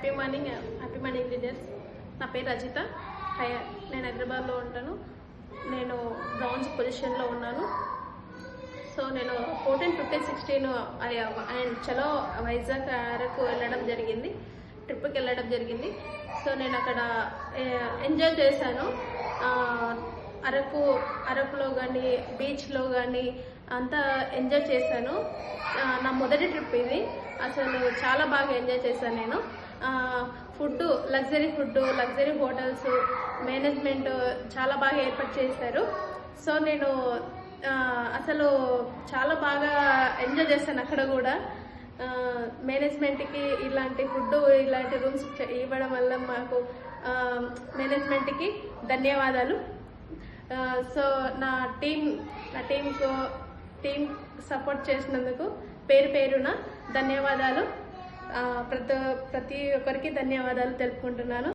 Happy morning leaders. నా పేరు రజిత. నేను హైదరాబాద్లో ఉంటాను. నేను బ్రాంజ్ పొజిషన్లో ఉన్నాను. సో నేను 14, 15, 16 అండ్ చలో వైజాగ్ అరకు వెళ్ళడం జరిగింది, ట్రిప్కి వెళ్ళడం జరిగింది. సో నేను అక్కడ ఎంజాయ్ చేశాను. అరకులో కానీ బీచ్లో కానీ అంతా ఎంజాయ్ చేశాను. నా మొదటి ట్రిప్ ఇది. అసలు చాలా బాగా ఎంజాయ్ చేశాను నేను. ఫుడ్, లగ్జరీ హోటల్స్, మేనేజ్మెంట్ చాలా బాగా ఏర్పాటు చేశారు. సో నేను అసలు చాలా బాగా ఎంజాయ్ చేశాను అక్కడ కూడా. మేనేజ్మెంట్కి ఇలాంటి ఫుడ్, ఇలాంటి రూమ్స్ ఇవ్వడం వల్ల మాకు మేనేజ్మెంట్కి ధన్యవాదాలు. సో నా టీం సపోర్ట్ చేసినందుకు పేరున ధన్యవాదాలు. ప్రతి ఒక్కరికి ధన్యవాదాలు తెలుపుకుంటున్నాను.